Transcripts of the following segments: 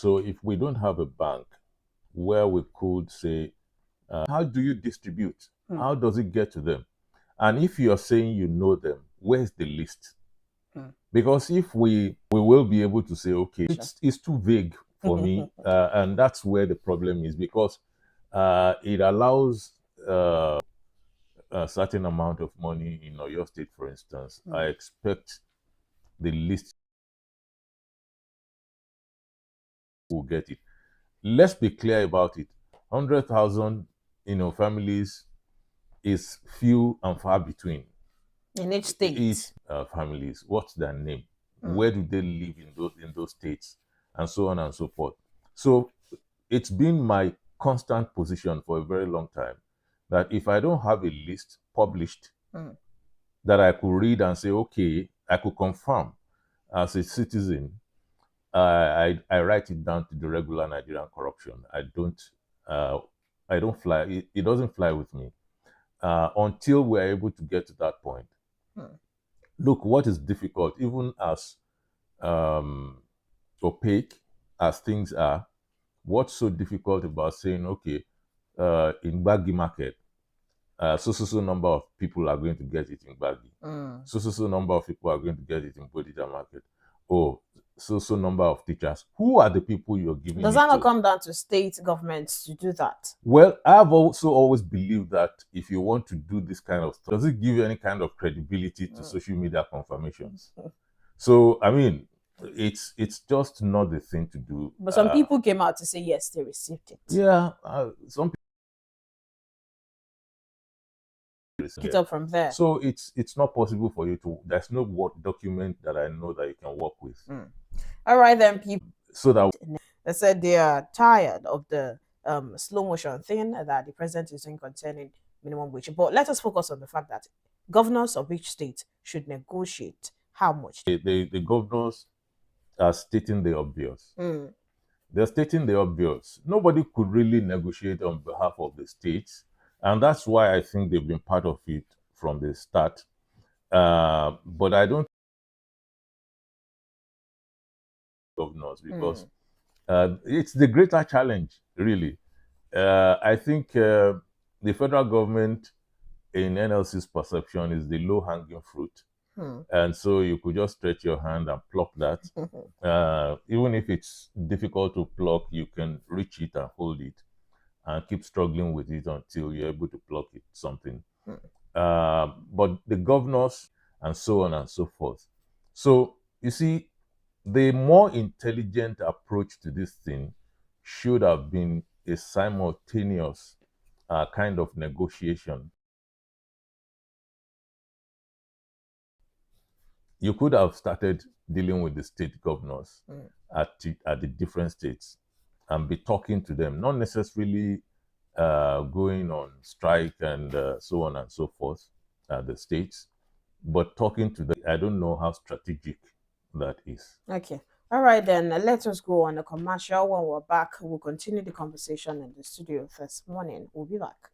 So if we don't have a bank where we could say, how do you distribute? How does it get to them? And if you're saying you know them, where's the list? Because if we will be able to say, okay, it's too vague for me, and that's where the problem is, because it allows a certain amount of money in your state, for instance. I expect the list will get it. Let's be clear about it. 100,000, families is few and far between. In each state. Each families, what's their name? Where do they live in those states? And so on and so forth. So it's been my constant position for a very long time that if I don't have a list published that I could read and say, okay, I could confirm as a citizen, I write it down to the regular Nigerian corruption. I don't fly. It doesn't fly with me until we're able to get to that point. Look, what is difficult, even as opaque as things are, what's so difficult about saying, okay, in Gbagi market, so number of people are going to get it in Gbagi. So number of people are going to get it in Bodija market. Oh, so number of teachers. Who are the people you're giving? Does that not come down to state governments to do that? Well, I've also always believed that if you want to do this kind of stuff, does it give you any kind of credibility to social media confirmations? So, I mean, it's just not the thing to do. But some people came out to say, yes, they received it. Yeah, some people it up from there. So it's not possible for you to, there's no Word document that I know that you can work with. All right, then, people. So that they said they are tired of the slow motion thing that the president is doing concerning minimum wage. But let us focus on the fact that governors of each state should negotiate how much. The governors are stating the obvious. They're stating the obvious. Nobody could really negotiate on behalf of the states. And that's why I think they've been part of it from the start. But I don't governors, because it's the greater challenge, really. I think the federal government, in NLC's perception, is the low-hanging fruit. And so you could just stretch your hand and pluck that. Even if it's difficult to pluck, you can reach it and hold it and keep struggling with it until you're able to pluck it something. But the governors and so on and so forth. So you see, the more intelligent approach to this thing should have been a simultaneous kind of negotiation. You could have started dealing with the state governors at the different states and be talking to them, not necessarily going on strike and so on and so forth at the states, but talking to them. I don't know how strategic that is. Okay. All right, then let us go on a commercial. When we're back, we'll continue the conversation in the studio this morning. We'll be back.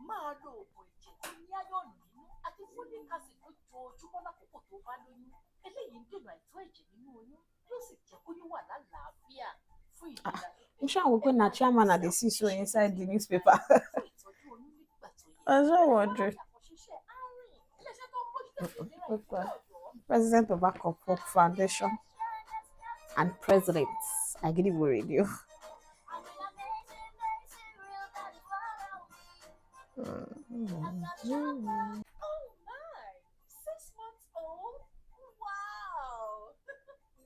Máa lo oògùn ẹ̀jẹ̀ tó ní áyọ̀nù nínú àti folic acid lójoojúmọ́ lákòókò tó bá lóyún. Eléyìí ń dènà àìtó ẹ̀jẹ̀ nínú oyún yóò sì jẹ́ kóyún wà lálàáfíà fún ìlera. I'm sure we're going to chairman at the CISO inside the newspaper. I was wondering. President of Hope Foundation and presidents. I get it worried you. Oh my, 6 months old? Wow!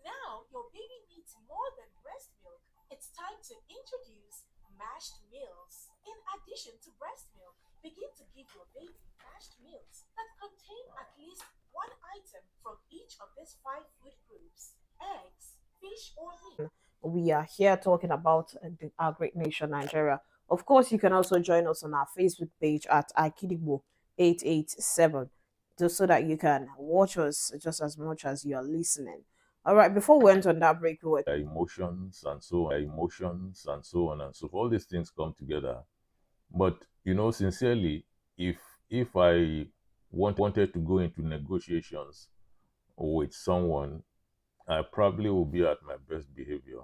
Now your baby needs more than breast milk. It's time to introduce mashed meals. In addition to breast milk, begin to give your baby mashed meals that contain at least one item from each of these 5 food groups: eggs, fish, or meat. We are here talking about our great nation, Nigeria. Of course, you can also join us on our Facebook page at Akidigbo887, just so that you can watch us just as much as you're listening. All right, before we went on that break, we were emotions and so on, and so forth. All these things come together. But sincerely, if I wanted to go into negotiations with someone, I probably will be at my best behavior.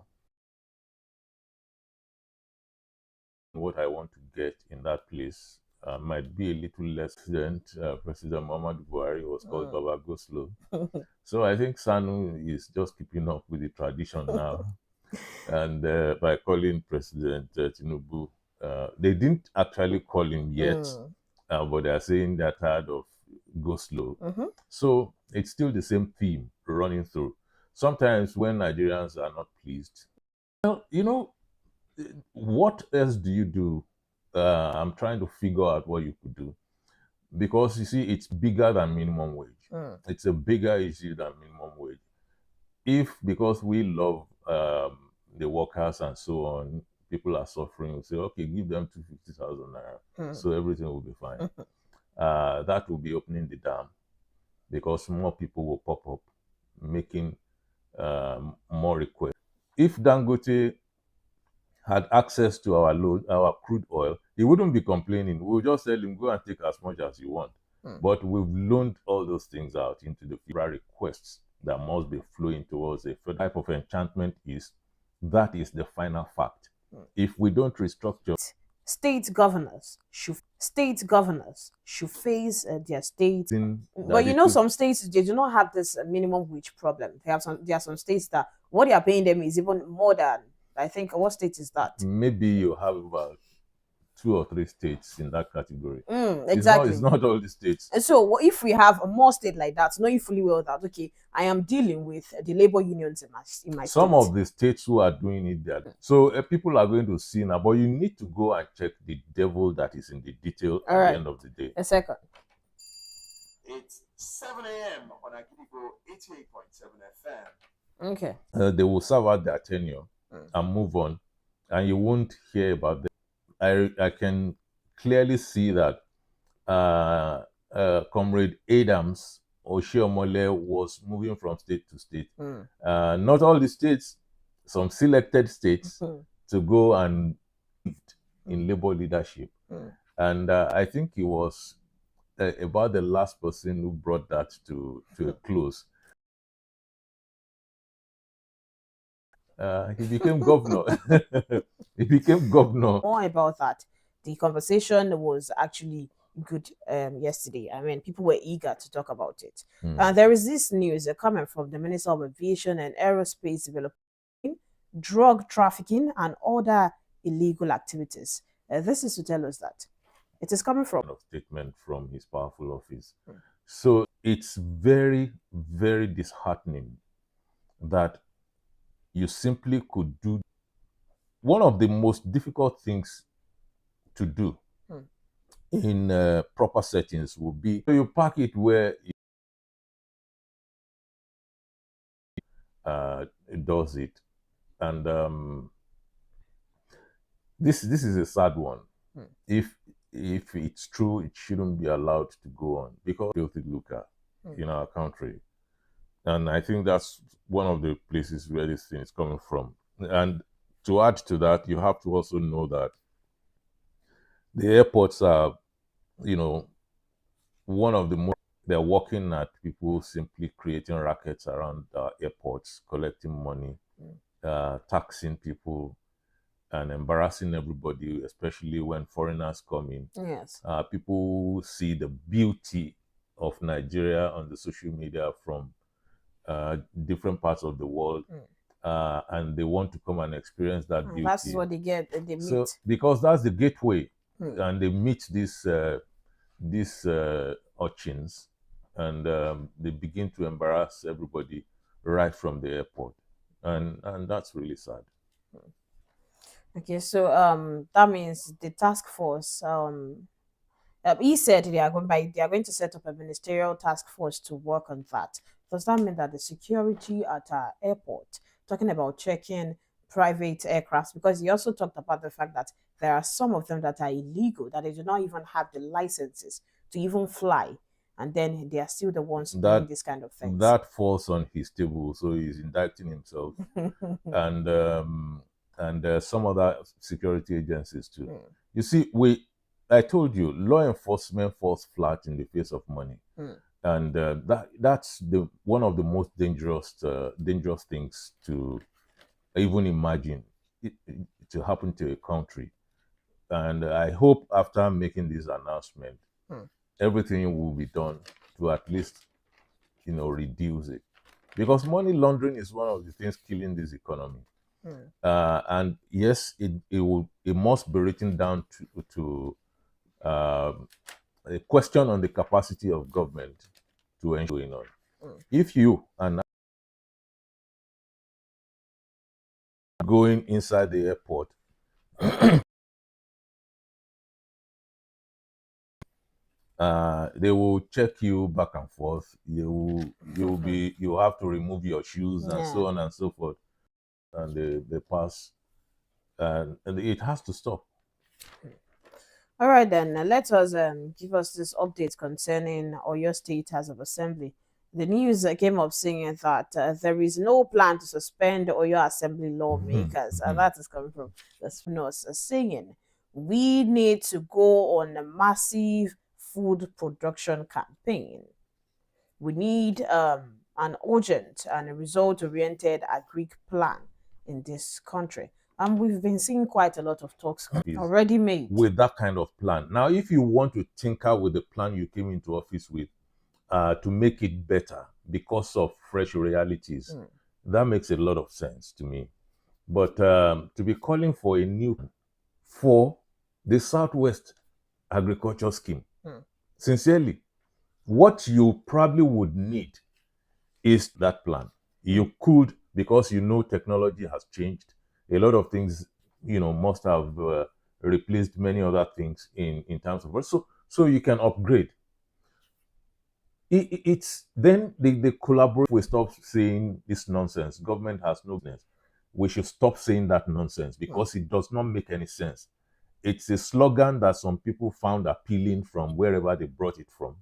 What I want to get in that place might be a little less. President Muhammad Buhari was called Baba Goslow. So I think Sanu is just keeping up with the tradition now. And by calling President Tinubu, they didn't actually call him yet, but they are saying they're tired of go slow. So it's still the same theme running through. Sometimes when Nigerians are not pleased, well, what else do you do? I'm trying to figure out what you could do, because you see, it's bigger than minimum wage. It's a bigger issue than minimum wage. If because we love the workers and so on, people are suffering, we say, okay, give them 250,000 naira, so everything will be fine. That will be opening the dam, because more people will pop up, making more requests. If Dangote had access to our crude oil, he wouldn't be complaining. We'll just tell him, go and take as much as you want. But we've loaned all those things out into the federal requests that must be flowing towards a federal type of enchantment. That is the final fact. If we don't restructure, state governors should face their state. But some states, they do not have this minimum wage problem. There are some states that what they are paying them is even more than, I think, what state is that? Maybe you have about 2 or 3 states in that category. Exactly. It's not all the states. And so if we have a more state like that, knowing fully well that, okay, I am dealing with the labor unions in my Some state. of the states who are doing it there. So people are going to see now, but you need to go and check the devil that is in the detail at the end of the day. A second. It's 7 a.m. on Agirigo 88.7 FM. Okay. They will serve out their tenure and move on, and you won't hear about them. I can clearly see that Comrade Adams Oshiomhole was moving from state to state. Not all the states, some selected states, to go and in labor leadership. And I think he was about the last person who brought that to a close. He became governor. He became governor. More about that. The conversation was actually good yesterday. I mean, people were eager to talk about it. There is this news coming from the Minister of Aviation and Aerospace Development, drug trafficking and other illegal activities. This is to tell us that it is coming from a statement from his powerful office. So it's very, very disheartening that you simply could do. One of the most difficult things to do in proper settings would be, so you park it where it does it. And this is a sad one. If it's true, it shouldn't be allowed to go on, because filthy lucre in our country. And I think that's one of the places where this thing is coming from. And to add to that, you have to also know that the airports are, one of the most, they're working at people simply creating rackets around airports, collecting money, taxing people, and embarrassing everybody, especially when foreigners come in. Yes. People see the beauty of Nigeria on the social media from different parts of the world, and they want to come and experience that beauty. That's what they get. They meet. So, because that's the gateway, and they meet these urchins, and they begin to embarrass everybody right from the airport, and that's really sad. Okay, so that means the task force. He said they are going to set up a ministerial task force to work on that. Does that mean that the security at our airport, talking about checking private aircrafts, because he also talked about the fact that there are some of them that are illegal, that they do not even have the licenses to even fly, and then they are still the ones doing That this kind of things. that falls on his table, so he's indicting himself and some other security agencies too. You see, I told you, law enforcement falls flat in the face of money, and that's one of the most dangerous things to even imagine to happen to a country. And I hope after making this announcement, everything will be done to at least, reduce it, because money laundering is one of the things killing this economy. And yes, it must be written down to a question on the capacity of government to ensure going on. If you are not going inside the airport, they will check you back and forth. You have to remove your shoes and so on and so forth, and they pass, and it has to stop. All right, then let us give us this update concerning Oyo State House of Assembly. The news came up saying that there is no plan to suspend Oyo Assembly lawmakers, and that is coming from the Spinos saying we need to go on a massive food production campaign. We need an urgent and a result-oriented agri plan in this country. And we've been seeing quite a lot of talks already made with that kind of plan. Now, if you want to tinker with the plan you came into office with to make it better because of fresh realities, that makes a lot of sense to me. But to be calling for a new for the Southwest Agriculture Scheme, sincerely, what you probably would need is that plan. You could, because technology has changed. A lot of things, must have replaced many other things in terms of so you can upgrade. It's then they collaborate. We stop saying this nonsense. Government has no business. We should stop saying that nonsense because it does not make any sense. It's a slogan that some people found appealing from wherever they brought it from.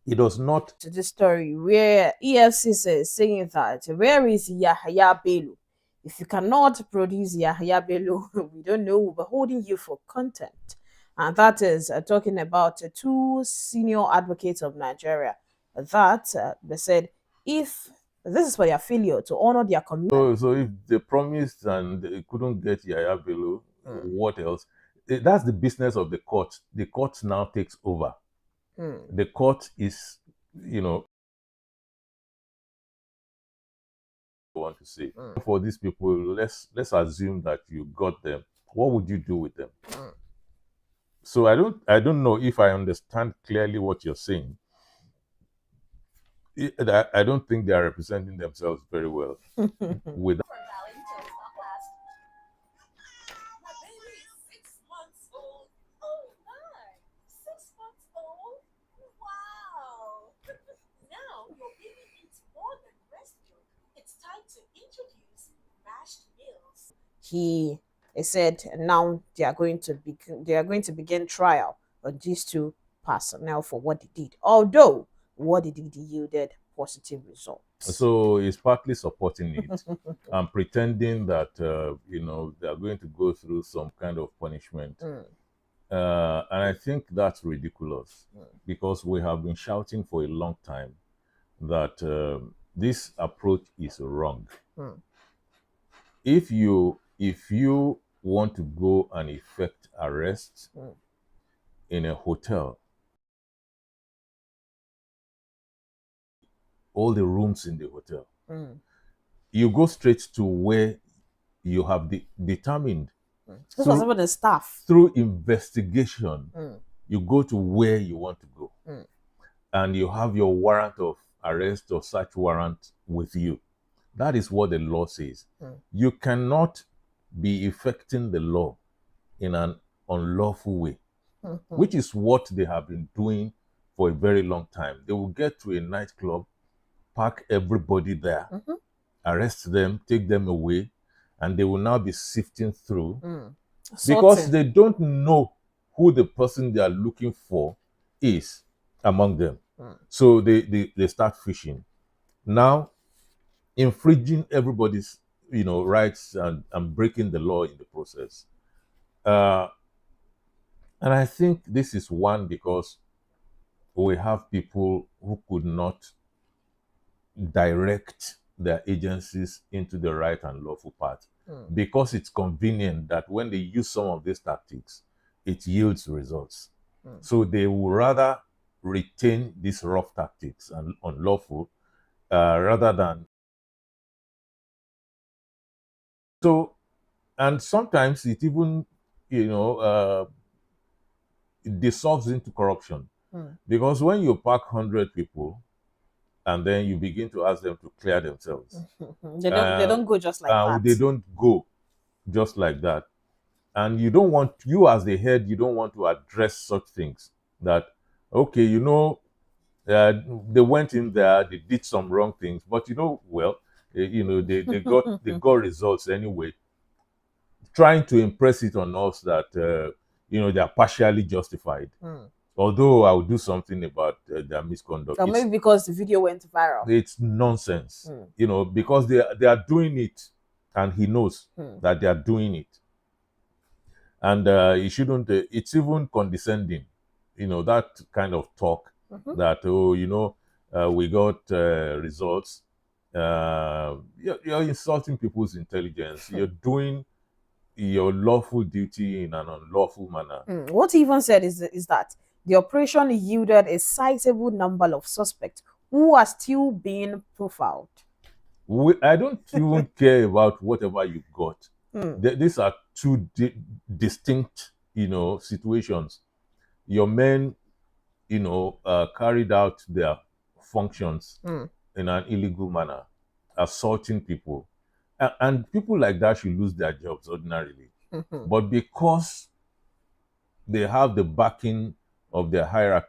It does not. To the story where EFCC is saying that where is Yahaya Bello? If you cannot produce Yahaya Bello, we don't know, we'll be holding you for contempt. And that is talking about two senior advocates of Nigeria that they said if this is for their failure to honor their commitment. So if they promised and they couldn't get Yahaya Bello, what else? That's the business of the court. The court now takes over. The court is, want to say for these people, let's assume that you got them. What would you do with them? So I don't know if I understand clearly what you're saying. I don't think they are representing themselves very well with that. My baby is 6 months old. Oh my, 6 months old? Wow. Now your baby needs more than breast milk. It's time to introduce mashed meals. He said now they are going to begin trial on these two personnel for what they did. Although what they did yielded positive results. So he's partly supporting it and pretending that they are going to go through some kind of punishment. And I think that's ridiculous because we have been shouting for a long time that this approach is wrong. If you want to go and effect arrests in a hotel, all the rooms in the hotel, you go straight to where you have determined. This was about the staff. Through investigation, you go to where you want to go. And you have your warrant of arrest or search warrant with you. That is what the law says. You cannot be effecting the law in an unlawful way, which is what they have been doing for a very long time. They will get to a nightclub, park everybody there, arrest them, take them away, and they will now be sifting through because they don't know who the person they are looking for is. among them. Mm. So they start fishing. Now, infringing everybody's rights and breaking the law in the process. Uh, and I think this is one because we have people who could not direct their agencies into the right and lawful path because it's convenient that when they use some of these tactics, it yields results. So they would rather retain these rough tactics and unlawful rather than. So, and sometimes it even, it dissolves into corruption because when you pack 100 people and then you begin to ask them to clear themselves, they don't go just like that. They don't go just like that. And you as the head, you don't want to address such things that, okay, they went in there, they did some wrong things, but they got results anyway. Trying to impress it on us that they are partially justified. Although I will do something about their misconduct. Or maybe because the video went viral. It's nonsense, because they are doing it, and he knows that they are doing it, and he shouldn't. It's even condescending, that kind of talk that we got results. You're insulting people's intelligence. You're doing your lawful duty in an unlawful manner. What he even said is that the operation yielded a sizable number of suspects who are still being profiled. I don't even care about whatever you got. These are two distinct, situations. Your men, carried out their functions in an illegal manner, assaulting people. And people like that should lose their jobs ordinarily. But because they have the backing of their hierarchy,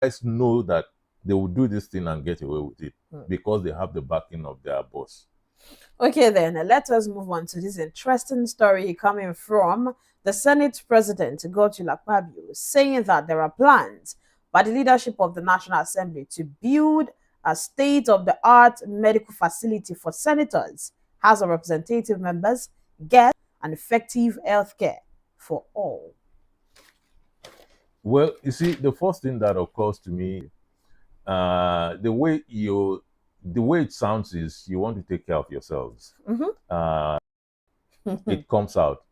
guys know that they will do this thing and get away with it because they have the backing of their boss. Okay, then let us move on to this interesting story coming from the Senate President, Godswill Akpabio, saying that there are plans by the leadership of the National Assembly to build a state-of-the-art medical facility for senators, House of Representative members, get and effective health care for all. Well, you see, the first thing that occurs to me, the way it sounds is you want to take care of yourselves. It comes out.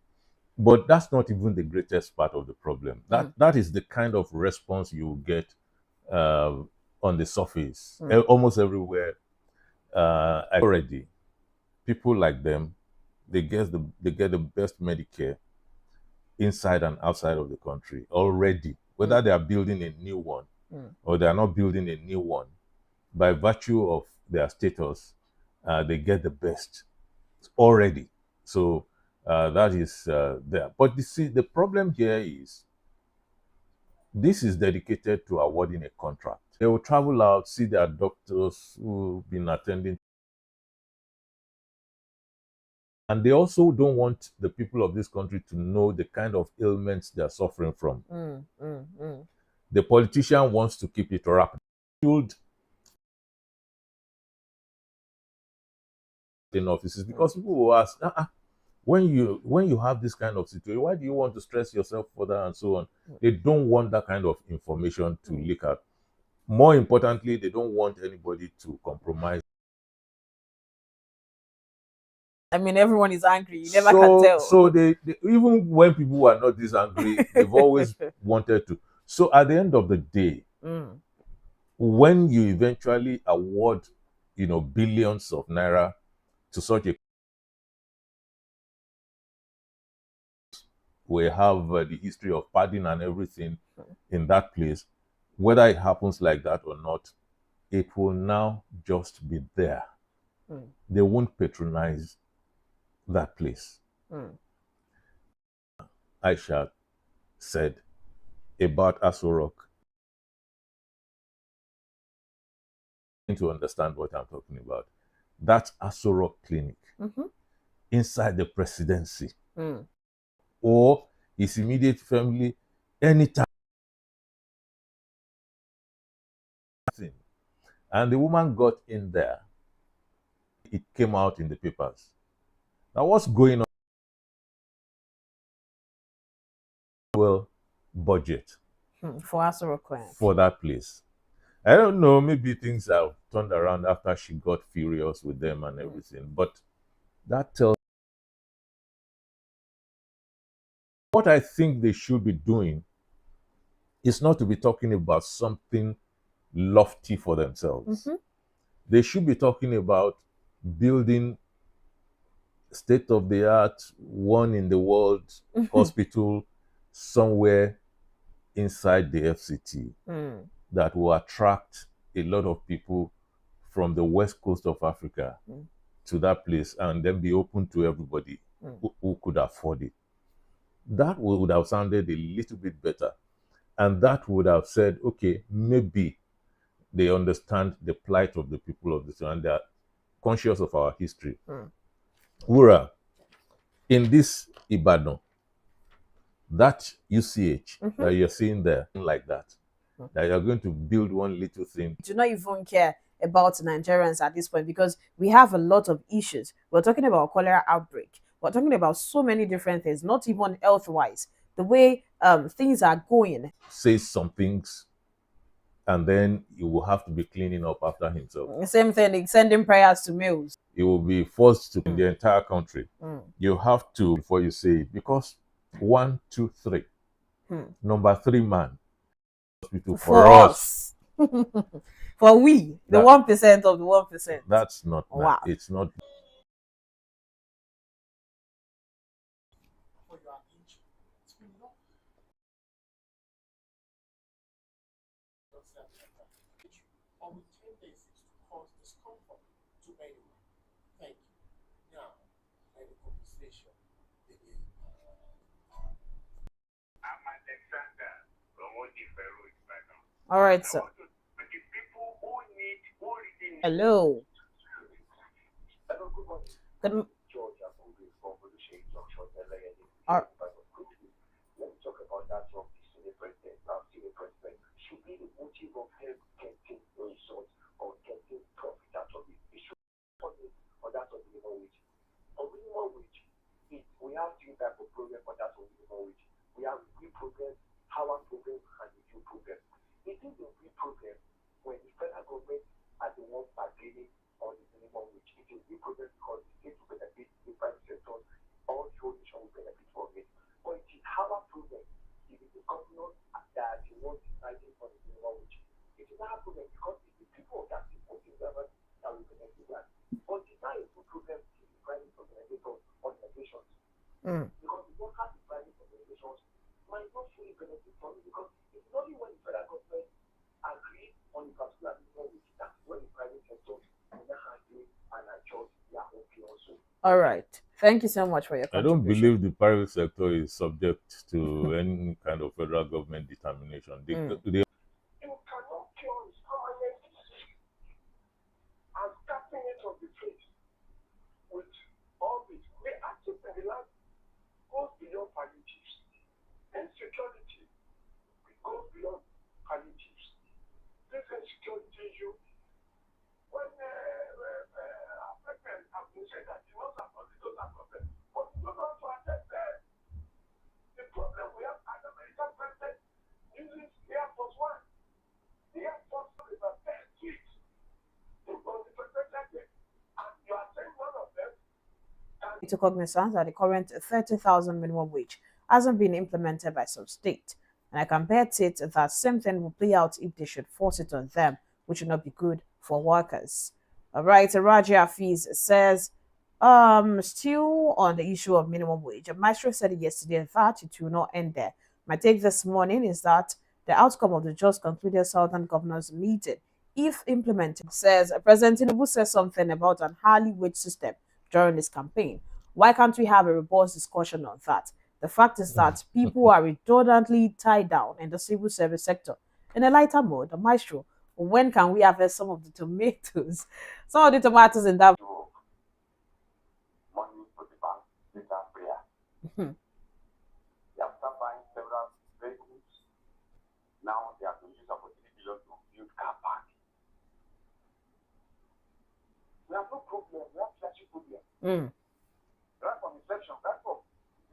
But that's not even the greatest part of the problem. That is the kind of response you get on the surface. Almost everywhere already. People like them, they get the best Medicare inside and outside of the country already. Whether they are building a new one or they are not building a new one, by virtue of their status, they get the best already. So that is there. But you see, the problem here is this is dedicated to awarding a contract. They will travel out, see their doctors who've been attending. And they also don't want the people of this country to know the kind of ailments they're suffering from. The politician wants to keep it wrapped. In offices, because people will ask, when you have this kind of situation, why do you want to stress yourself further and so on? They don't want that kind of information to leak out. More importantly, they don't want anybody to compromise. I mean, everyone is angry. You never can tell. So they even when people are not this angry, they've always wanted to. So at the end of the day, when you eventually award, billions of naira to such a, we have the history of padding and everything in that place. Whether it happens like that or not, it will now just be there. They won't patronize that place. Aisha said about Aso Rock. To understand what I'm talking about, that's Aso Rock Clinic inside the presidency, or his immediate family anytime. And the woman got in there. It came out in the papers. Now, what's going on? Well, budget For us to request. for that place. I don't know, maybe things have turned around after she got furious with them and everything, but that tells what I think they should be doing is not to be talking about something lofty for themselves. They should be talking about building state of the art, one in the world hospital somewhere inside the FCT that will attract a lot of people from the west coast of Africa to that place and then be open to everybody who could afford it. That would have sounded a little bit better. And that would have said, okay, maybe they understand the plight of the people of this and they are conscious of our history. Wura, in this Ibadan, that UCH that you're seeing there, like that you're going to build one little thing. Do not even care about Nigerians at this point because we have a lot of issues. We're talking about cholera outbreak. We're talking about so many different things, not even health-wise. The way things are going. Say some things, and then he will have to be cleaning up after himself. Same thing, sending prayers to meals. He will be forced to in the entire country. You have to, before you say it, because 1, 2, 3. Number 3 man. Hospital for us. For we, the 1% of the 1%. That's not, wow. It's not. Only 10 days to cause discomfort to anyone. Thank you. Now, let the conversation begin. I'm Alexander from Odiferu Ibadan. All right, sir. Hello. Hello, good morning. Good. George Abudu from Oluseyi Junction, LA. Let's talk about that from the Senate President. Now, Senate President should be the motive of him getting results or getting profit out of it. It should be on that of minimum wage. On minimum wage, we have two types of program for that of minimum wage. We have real program, our program, and review program. It is a real program when the federal government are the ones bargaining on the minimum wage. It is a real program because the state will benefit, the private sector, all the whole nation will benefit from it. But it is our program. It is the government that the one deciding on the minimum wage. It is our program because it is the people that support the government that will benefit that. But it is not a good program to the private organizations. Because the workers in private organizations might not fully benefit from it because it's only when the federal government agree on the particular minimum wage that when the private sector will not handle and adjust their own pay also. All right. Thank you so much for your contribution. I don't believe the private sector is subject to any kind of federal government determination. They You cannot cure his permanent disease and starting it on the face with all this. The active in the land goes beyond palliatives. Insecurity goes beyond palliatives. This insecurity issue, when Africans have been said that you know that those are problems, but you don't want to address the problem we have as American president using the Air Force One. The Air Force One is a best tweet. They want the president and you are saying none of them. To cognizance that the current 30,000 minimum wage hasn't been implemented by some state. And I can bet it that same thing will play out if they should force it on them, which would not be good for workers. All right, Raji Hafiz says, still on the issue of minimum wage, Maestro said yesterday that it will not end there. My take this morning is that the outcome of the just concluded Southern Governors meeting, if implemented, says President Tinubu says something about an hourly wage system during this campaign. Why can't we have a robust discussion on that? The fact is that people are redundantly tied down in the civil service sector. In a lighter mode, Maestro, when can we harvest some of the tomatoes? Some of the tomatoes in that. Money for the bank, data prayer. You have start buying several vehicles problem, one leadership problem. Right from inception, right from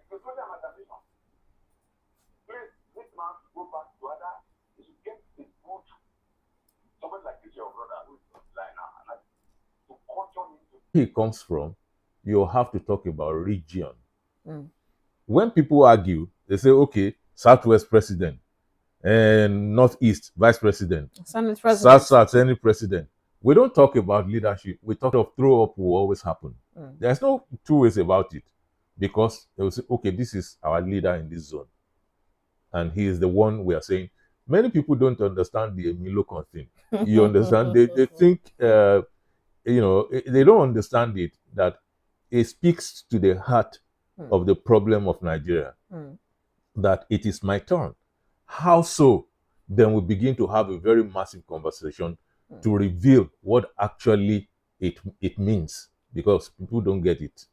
the program organization. Please, this man go back to other, you should get a good, somebody like this, your brother, who is like now, and to culture into. He comes from, you have to talk about region. When people argue, they say, okay, Southwest president and Northeast vice president, South any president. We don't talk about leadership. We talk of throw up will always happen. There's no two ways about it, because they will say, okay, this is our leader in this zone, and he is the one we are saying. Many people don't understand the Emilokon thing. You understand? They think, they don't understand it, that it speaks to the heart of the problem of Nigeria, that it is my turn. How so? Then we begin to have a very massive conversation to reveal what actually it means, because people don't get it.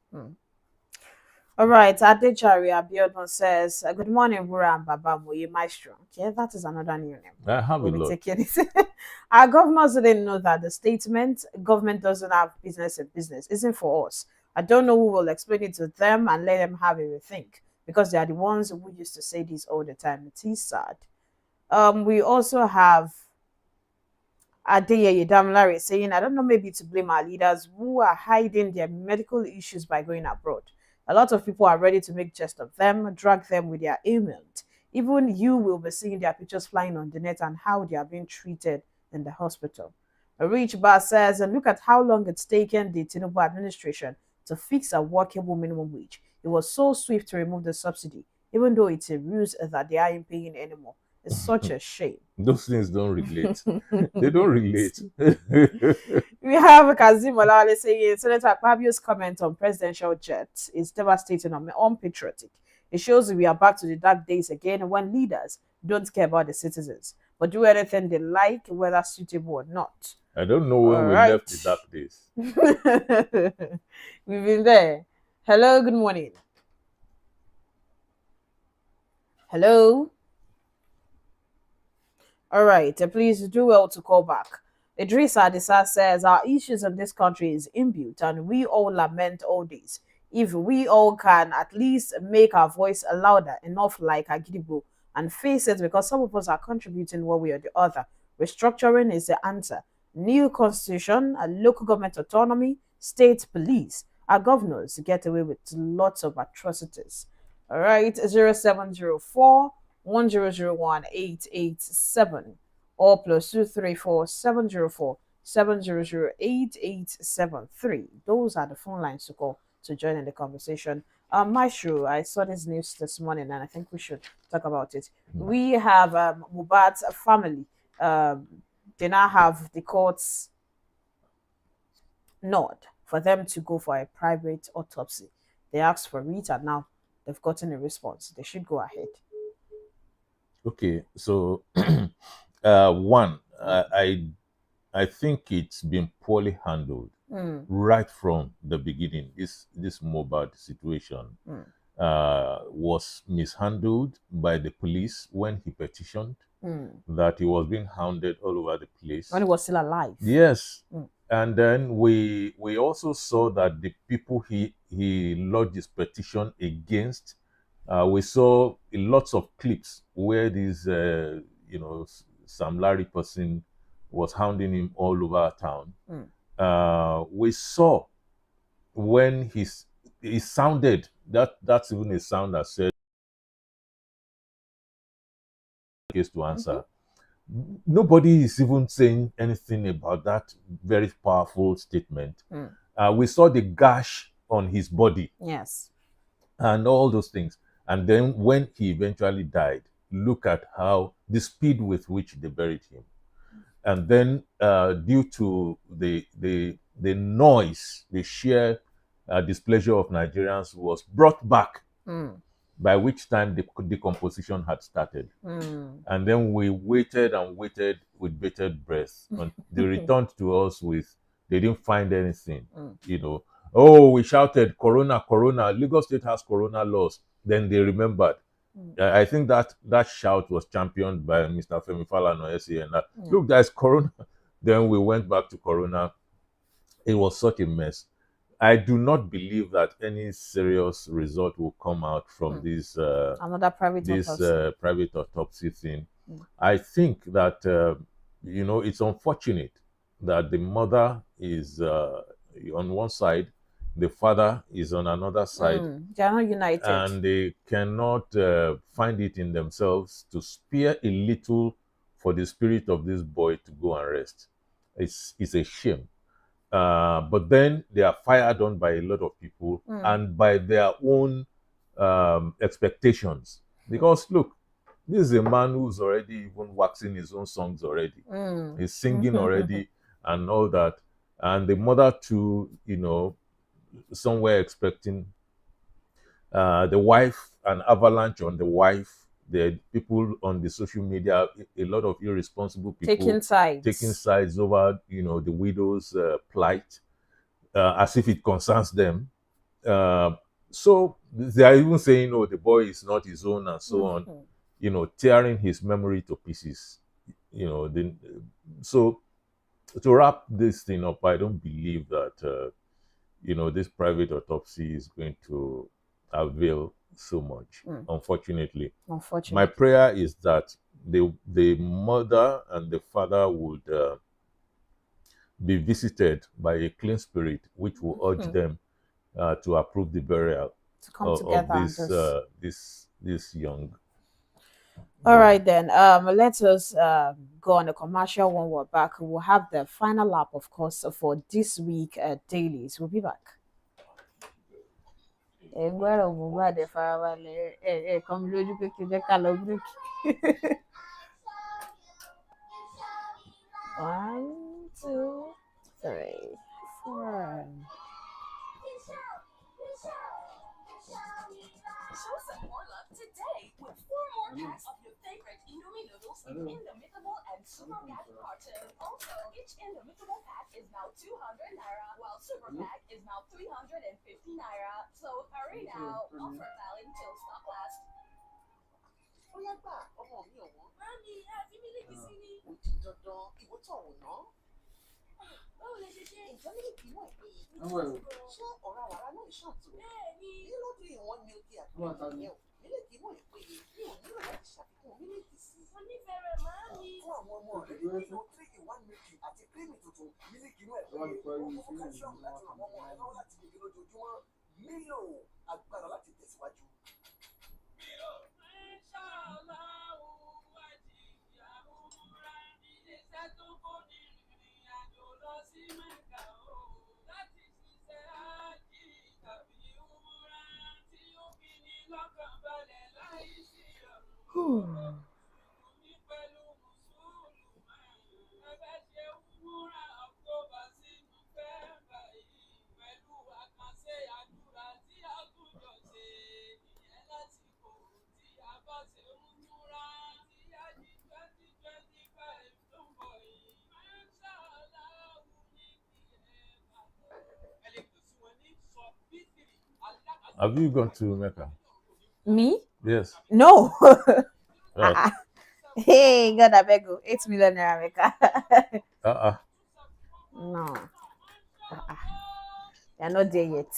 All right, Adejari Abiodun says, good morning, Bura and Baba Moye Maestro. Okay, that is another new name. I have a lot. Our governors didn't know that the statement, government doesn't have business in business, isn't for us. I don't know who will explain it to them and let them have a rethink, because they are the ones who used to say this all the time. It is sad. We also have Adeyeye Damilare saying, I don't know, maybe to blame our leaders who are hiding their medical issues by going abroad. A lot of people are ready to make jest of them, drag them with their ailment. Even you will be seeing their pictures flying on the net and how they are being treated in the hospital. A rich bar says, and look at how long it's taken the Tinubu administration to fix a workable minimum wage. It was so swift to remove the subsidy, even though it's a ruse that they aren't paying anymore. It's such a shame. Those things don't relate. They don't relate. We have Kazim Olawale saying, Senator Akpabio's comment on presidential jet is devastating and unpatriotic. It shows we are back to the dark days again, when leaders don't care about the citizens, but do anything they like, whether suitable or not. I don't know when we left the dark days. We've been there. Hello, good morning. Hello. All right, please do well to call back. Idris Adisa says, our issues in this country is inbuilt, and we all lament all this. If we all can at least make our voice louder enough like Agidigbo and face it, because some of us are contributing one way or the other. Restructuring is the answer. New constitution, a local government autonomy, state police. Our governors get away with lots of atrocities. All right, 0704 1001 887 or plus 234 704 700 8873. Those are the phone lines to call to join in the conversation. Maestro, I saw this news this morning and I think we should talk about it. We have Mohbad's family. They now have the court's nod for them to go for a private autopsy. They asked for it and now they've gotten a response. They should go ahead. Okay, so one, I think it's been poorly handled right from the beginning. This Mohbad situation was mishandled by the police when he petitioned that he was being hounded all over the place. When he was still alive. Yes. And then we also saw that the people he lodged his petition against, we saw lots of clips where this Sam Larry person was hounding him all over town. We saw when he sounded, that's even a sound that said case to answer. Nobody is even saying anything about that very powerful statement. We saw the gash on his body. Yes. And all those things. And then when he eventually died, look at how the speed with which they buried him. And then due to the noise, the sheer displeasure of Nigerians was brought back, by which time the decomposition had started. And then we waited and waited with bated breath. And they returned to us with, they didn't find anything, Oh, we shouted, Corona, Corona, Lagos State has Corona laws. Then they remembered. I think that shout was championed by Mr. Femi Falana, SAN. Look, there's Corona. Then we went back to Corona. It was such a mess. I do not believe that any serious result will come out from this Another private autopsy. private autopsy thing. Mm. I think that it's unfortunate that the mother is on one side, the father is on another side, They are not united. and they cannot find it in themselves to spare a little for the spirit of this boy to go and rest. It's a shame. But then they are fired on by a lot of people and by their own expectations. Because look, this is a man who's already even waxing his own songs already. He's singing already and all that. And the mother too, somewhere expecting the wife, an avalanche on the wife. The people on the social media, a lot of irresponsible people taking sides over, the widow's plight, as if it concerns them. So they are even saying, "Oh, the boy is not his own," and so on. Tearing his memory to pieces. So to wrap this thing up, I don't believe that this private autopsy is going to avail so much. Unfortunately, my prayer is that the mother and the father would be visited by a clean spirit, which will urge them to approve the burial of this young. All right then. Let us go on a commercial. When we're back, we'll have the final lap, of course, for this week dailies. We'll be back. One, two, three, four. Show some more love today with 4 more packs of your favorite Indomie noodles in Indomitable and Super Pack carton. Also, each Indomitable pack is now 200 naira, while Super Pack is now 350 naira. So hurry now, offer valid till stock lasts. Mami, àti mílíkì sí ni. Báwo lè ṣe ṣe? Ìjọ mílíkì náà pé ṣé ọ̀rọ̀ àwàrà náà ṣàtò? Bẹ́ẹ̀ni. Ní lọ́dún ìwọ̀n ni ó kí àtúnyẹ̀wò. Mílíkì náà ìpele mi ò nílò láti ṣàfikún mílíkì sí. Mo nífẹ̀ẹ́ rẹ̀ máa ń ní. Fún àwọn ọmọ rẹ̀ nínú 3-in-1 mílíkì àti kírìmì tuntun, mílíkì náà ìpele ó fún calcium láti ràn ọmọ rẹ̀ lọ́wọ́ láti gbègbè lójoojúmọ́. Mílò agbára láti tẹ̀síwájú. Have you gone to Mecca? Me? Yes. No. Right. Hey, God, I beg you. 8 million naira, Mecca. No. They're not there yet.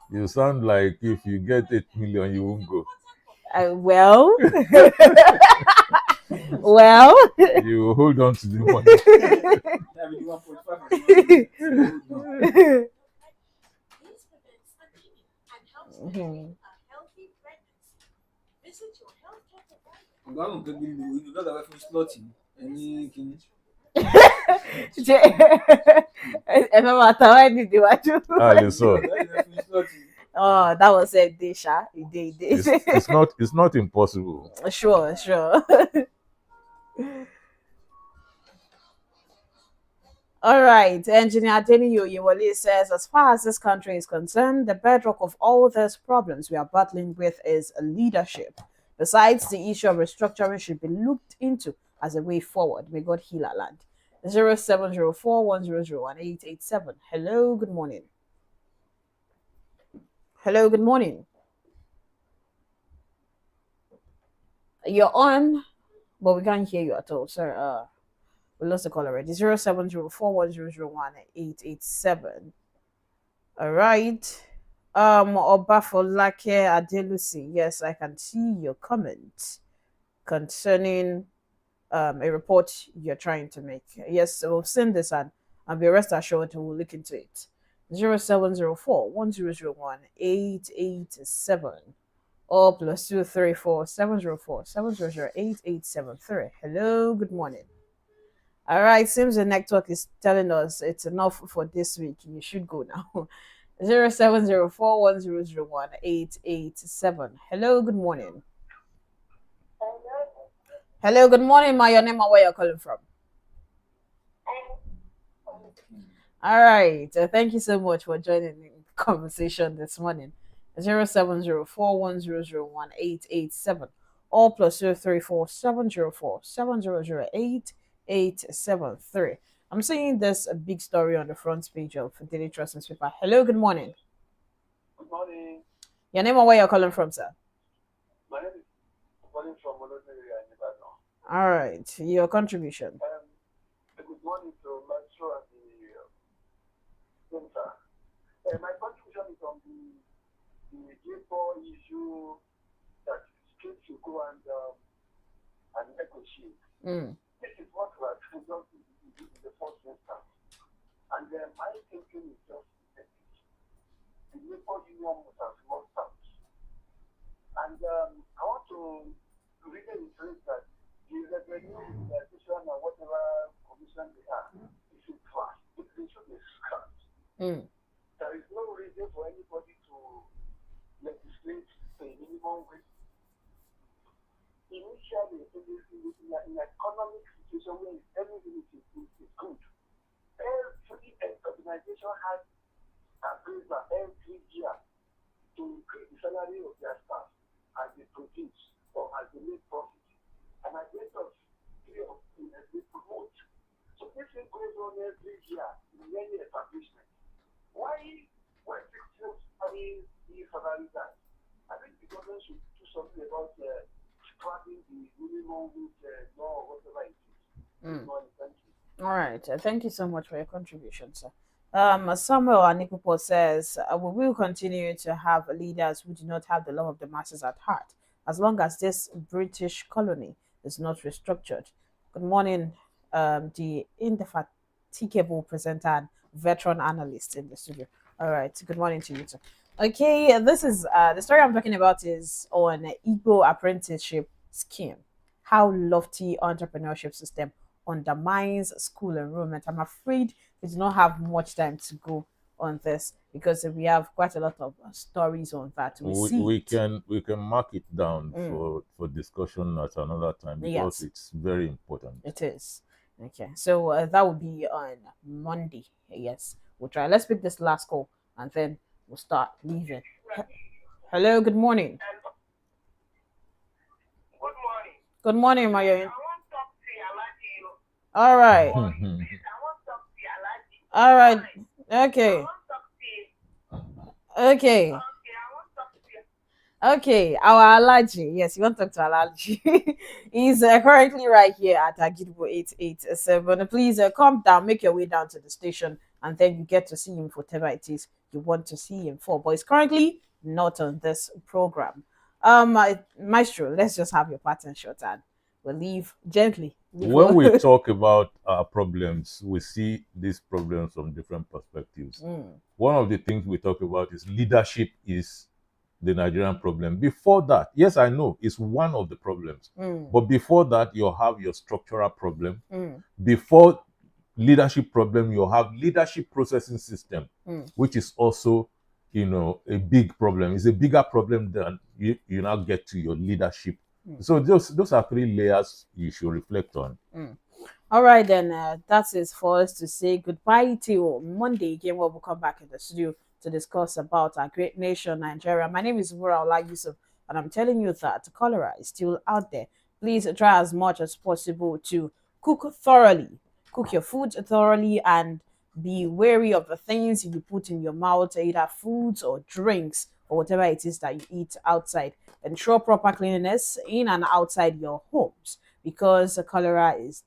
You sound like if you get 8 million, you won't go. Well. Well. You hold on to the money. Oh, that was a day, Sha. It's not impossible. Sure. All right, Engineer Adeniyi Oyewole says, as far as this country is concerned, the bedrock of all these problems we are battling with is leadership. Besides, the issue of restructuring should be looked into as a way forward. May God heal our land. 0704-1001-887. Hello, good morning. Hello, good morning. You're on, but we can't hear you at all, sir. We lost the call already. 0704-1001-887. All right. Obafolake Adelusi. Yes, I can see your comment concerning a report you're trying to make. Yes, so we've seen this and be rest assured we'll look into it. 0704 1001 887 or +234 704 700 8873. Hello, good morning. All right, seems the network is telling us it's enough for this week. You should go now. 0704 1001 887. Hello, good morning. Hello, good morning, my your name and where you're calling from. All right, thank you so much for joining the conversation this morning. 0704 1001 887 or +234 704 700 8873. I'm seeing this a big story on the front page of Daily Trust newspaper. Hello, good morning. Good morning. Your name and where you're calling from, sir? My name is calling from Olodere in Ibadan. All right, your contribution. Good morning to Maestro and the center. My contribution is on the J4 issue that states to go and negotiate. This is what we are trying to do in the first instance. And my thinking is just the labor union must have lost out. And I want to really reiterate that the revenue realization and whatever commission they have is a trust. They should be scrapped. There is no reason for anybody to legislate a minimum wage. Initially, in an economic situation where everything is good, every organization has appraisal every year to increase the salary of their staff as they produce or as they make profit. And at the end of they promote. So this thing goes on every year in any establishment. Why when people having these salaries that I think the government should do something about scrapping the minimum wage law or whatever it is. All right. Thank you so much for your contribution, sir. Samuel Anikupo says, we will continue to have leaders who do not have the love of the masses at heart, as long as this British colony is not restructured. Good morning, the indefatigable presenter and veteran analyst in the studio. All right. Good morning to you, sir. Okay, this is the story I'm talking about is on Igbo apprenticeship scheme. How lofty entrepreneurship system undermines school enrollment. I'm afraid we do not have much time to go on this because we have quite a lot of stories on that. We can mark it down for discussion at another time because it's very important. It is. Okay, so that will be on Monday. Yes, we'll try. Let's pick this last call and then we'll start leaving. Hello, good morning. Good morning. Good morning, Maya. I want to talk to Alaji. All right. I want to talk to Alaji. All right. Okay. I want to talk to Okay. I want to talk to Okay, our Alaji. Yes, you want to talk to Alaji. He's currently right here at Agidigbo 887. Please come down, make your way down to the station, and then you get to see him for whatever it is you want to see him for. But he's currently not on this program. Maestro, let's just have your pattern shot and we'll leave gently. When we talk about our problems, we see these problems from different perspectives. One of the things we talk about is leadership is the Nigerian problem. Before that, yes, I know it's one of the problems. But before that, you have your structural problem. Before leadership problem, you have leadership processing system, which is also, a big problem. It's a bigger problem than you now get to your leadership. So those are three layers you should reflect on. All right, then that is for us to say goodbye till Monday again, where we'll come back in the studio to discuss about our great nation, Nigeria. My name is Mura Ola Yusuf, and I'm telling you that cholera is still out there. Please try as much as possible to cook thoroughly. Cook your food thoroughly and be wary of the things you put in your mouth, either foods or drinks or whatever it is that you eat outside. Ensure proper cleanliness in and outside your homes because cholera is